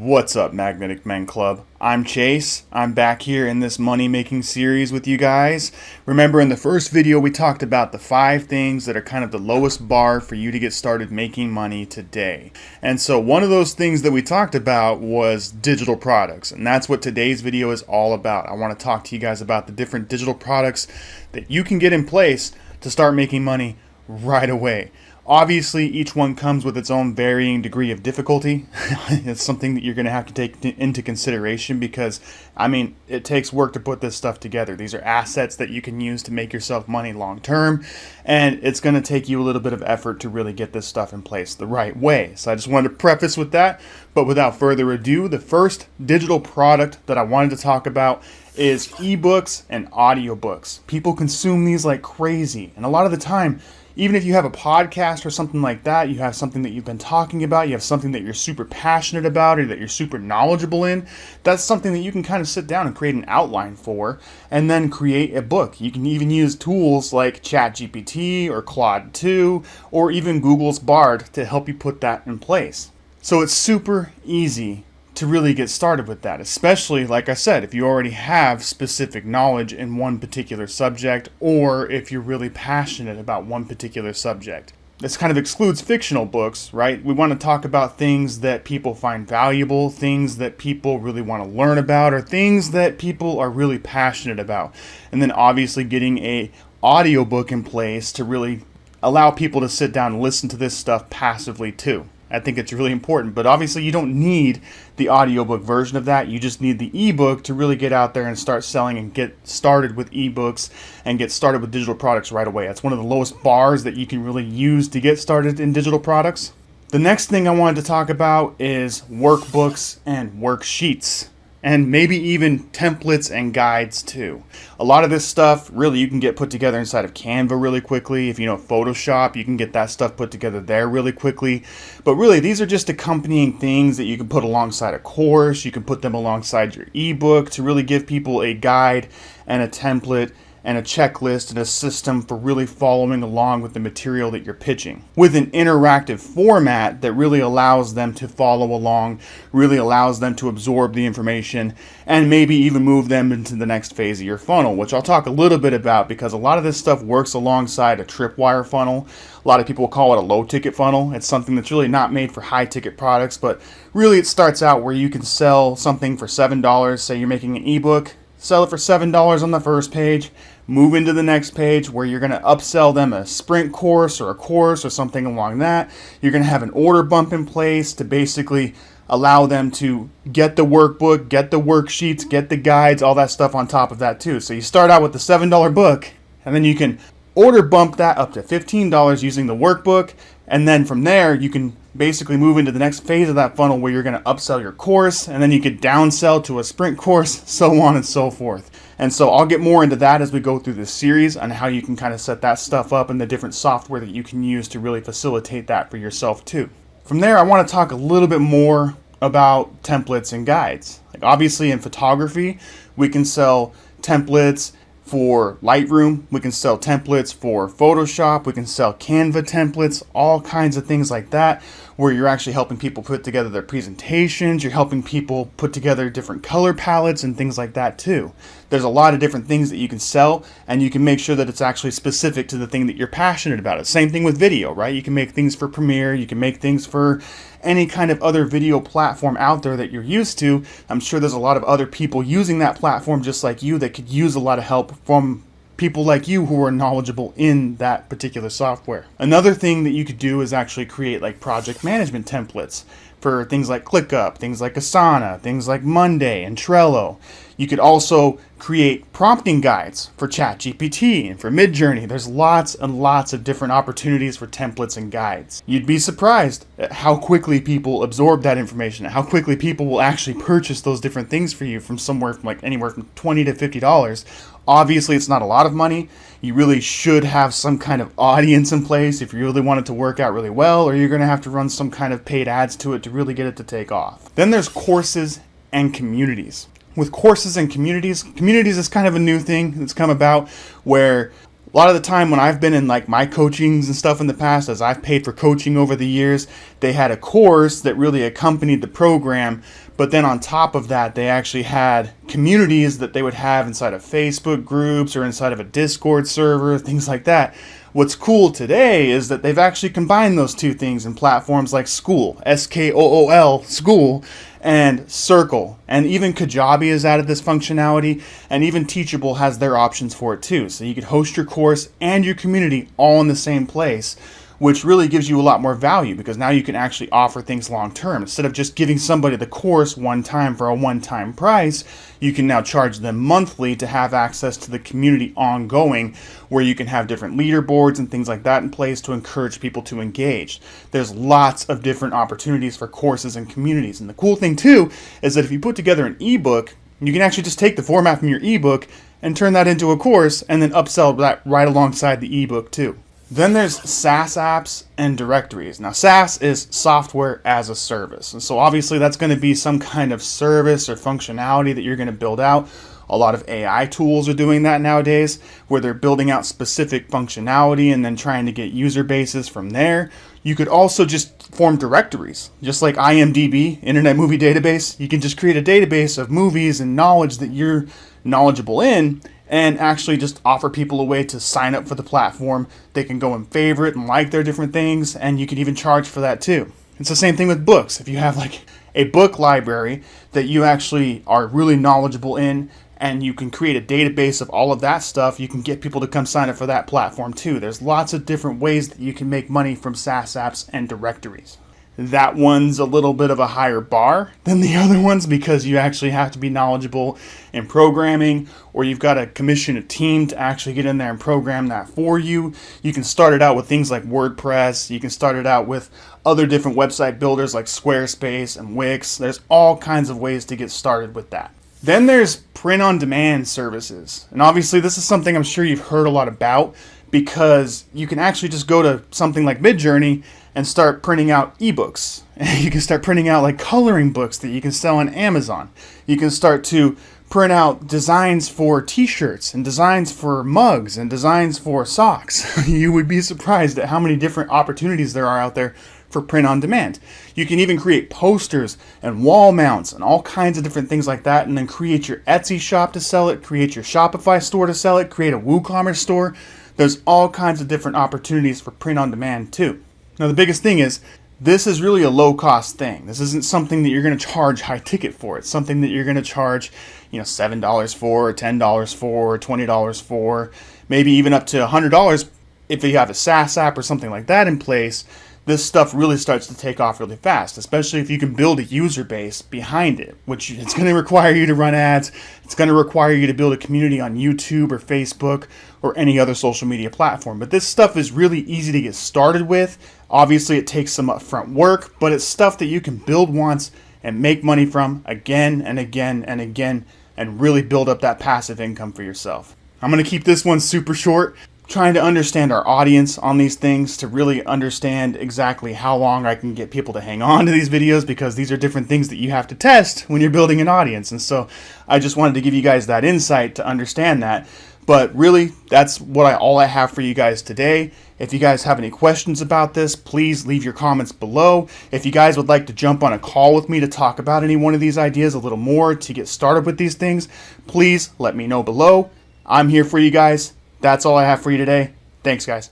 What's up, Magnetic Men Club? I'm Chase. I'm back here in this money-making series with you guys. Remember, in the first video, we talked about the 5 things that are kind of the lowest bar for you to get started making money today. And so one of those things that we talked about was digital products. And that's what today's video is all about. I want to talk to you guys about the different digital products that you can get in place to start making money right away. Obviously, each one comes with its own varying degree of difficulty. It's something that you're going to have to take into consideration because, it takes work to put this stuff together. These are assets that you can use to make yourself money long term, and it's going to take you a little bit of effort to really get this stuff in place the right way. So I just wanted to preface with that, but without further ado, the first digital product that I wanted to talk about is ebooks and audiobooks. People consume these like crazy, and a lot of the time, even if you have a podcast or something like that, you have something that you've been talking about, you have something that you're super passionate about or that you're super knowledgeable in, that's something that you can kind of sit down and create an outline for and then create a book. You can even use tools like ChatGPT or Claude 2 or even Google's Bard to help you put that in place. So it's super easy to really get started with that, especially, like I said, if you already have specific knowledge in one particular subject or if you're really passionate about one particular subject. This kind of excludes fictional books, right? We want to talk about things that people find valuable, things that people really want to learn about, or things that people are really passionate about. And then obviously getting an audiobook in place to really allow people to sit down and listen to this stuff passively too. I think it's really important, but obviously you don't need the audiobook version of that. You just need the ebook to really get out there and start selling and get started with ebooks and get started with digital products right away. That's one of the lowest bars that you can really use to get started in digital products. The next thing I wanted to talk about is workbooks and worksheets, and maybe even templates and guides too. A lot of this stuff really you can get put together inside of Canva really quickly. If you know Photoshop, you can get that stuff put together there really quickly. But really, these are just accompanying things that you can put alongside a course. You can put them alongside your ebook to really give people a guide and a template and a checklist and a system for really following along with the material that you're pitching with an interactive format that really allows them to follow along, really allows them to absorb the information, and maybe even move them into the next phase of your funnel, which I'll talk a little bit about because a lot of this stuff works alongside a tripwire funnel. A lot of people call it a low ticket funnel. It's something that's really not made for high ticket products, but really it starts out where you can sell something for $7. Say you're making an ebook, sell it for $7 on the first page, move into the next page where you're going to upsell them a sprint course or something along that. You're going to have an order bump in place to basically allow them to get the workbook, get the worksheets, get the guides, all that stuff on top of that too. So you start out with the $7 book, and then you can order bump that up to $15 using the workbook, and then from there you can basically move into the next phase of that funnel where you're going to upsell your course, and then you could downsell to a sprint course, so on and so forth. And so I'll get more into that as we go through this series on how you can kind of set that stuff up and the different software that you can use to really facilitate that for yourself too. From there, I want to talk a little bit more about templates and guides. Like obviously in photography, we can sell templates for Lightroom, we can sell templates for Photoshop, we can sell Canva templates, all kinds of things like that, where you're actually helping people put together their presentations, you're helping people put together different color palettes and things like that too. There's a lot of different things that you can sell, and you can make sure that it's actually specific to the thing that you're passionate about. Same thing with video, right? You can make things for Premiere, you can make things for any kind of other video platform out there that you're used to. I'm sure there's a lot of other people using that platform just like you that could use a lot of help from people like you who are knowledgeable in that particular software. Another thing that you could do is actually create like project management templates for things like ClickUp, things like Asana, things like Monday and Trello. You could also create prompting guides for ChatGPT and for Midjourney. There's lots and lots of different opportunities for templates and guides. You'd be surprised at how quickly people absorb that information, how quickly people will actually purchase those different things for you from somewhere from like anywhere from $20 to $50. Obviously, it's not a lot of money. You really should have some kind of audience in place if you really want it to work out really well, or you're going to have to run some kind of paid ads to it to really get it to take off. Then there's courses and communities. With courses and communities is kind of a new thing that's come about where A lot of the time when I've been in like my coachings and stuff in the past, as I've paid for coaching over the years, they had a course that really accompanied the program. But then on top of that, they actually had communities that they would have inside of Facebook groups or inside of a Discord server, things like that. What's cool today is that they've actually combined those two things in platforms like School, Skool, School, and Circle. And even Kajabi has added this functionality, and even Teachable has their options for it too. So you could host your course and your community all in the same place, which really gives you a lot more value because now you can actually offer things long term. Instead of just giving somebody the course one time for a one-time price, you can now charge them monthly to have access to the community ongoing, where you can have different leaderboards and things like that in place to encourage people to engage. There's lots of different opportunities for courses and communities. And the cool thing too is that if you put together an ebook, you can actually just take the format from your ebook and turn that into a course and then upsell that right alongside the ebook too. Then there's SaaS apps and directories. Now, SaaS is software as a service. And so obviously that's going to be some kind of service or functionality that you're going to build out. A lot of AI tools are doing that nowadays, where they're building out specific functionality and then trying to get user bases from there. You could also just form directories, just like IMDb, Internet Movie Database. You can just create a database of movies and knowledge that you're knowledgeable in, and actually just offer people a way to sign up for the platform. They can go and favorite and like their different things, and you can even charge for that too. It's the same thing with books. If you have like a book library that you actually are really knowledgeable in, and you can create a database of all of that stuff, you can get people to come sign up for that platform too. There's lots of different ways that you can make money from SaaS apps and directories. That one's a little bit of a higher bar than the other ones because you actually have to be knowledgeable in programming, or you've got to commission a team to actually get in there and program that for you. You can start it out with things like WordPress. You can start it out with other different website builders like Squarespace and Wix. There's all kinds of ways to get started with that. Then there's print-on-demand services. And obviously this is something I'm sure you've heard a lot about, because you can actually just go to something like Midjourney and start printing out ebooks. You can start printing out like coloring books that you can sell on Amazon. You can start to print out designs for t-shirts and designs for mugs and designs for socks. You would be surprised at how many different opportunities there are out there for print on demand. You can even create posters and wall mounts and all kinds of different things like that, and then create your Etsy shop to sell it, create your Shopify store to sell it, create a WooCommerce store. There's all kinds of different opportunities for print on demand too. Now the biggest thing is, this is really a low-cost thing. This isn't something that you're going to charge high ticket for. It's something that you're going to charge, $7 for, or $10 for, or $20 for, maybe even up to $100 if you have a SaaS app or something like that in place. This stuff really starts to take off really fast, especially if you can build a user base behind it, which it's going to require you to run ads. It's going to require you to build a community on YouTube or Facebook or any other social media platform. But this stuff is really easy to get started with. Obviously, it takes some upfront work, but it's stuff that you can build once and make money from again and again and again, and really build up that passive income for yourself. I'm going to keep this one super short, trying to understand our audience on these things to really understand exactly how long I can get people to hang on to these videos, because these are different things that you have to test when you're building an audience. And so I just wanted to give you guys that insight to understand that. But really, that's all I have for you guys today. If you guys have any questions about this, please leave your comments below. If you guys would like to jump on a call with me to talk about any one of these ideas a little more to get started with these things, please let me know below. I'm here for you guys. That's all I have for you today. Thanks, guys.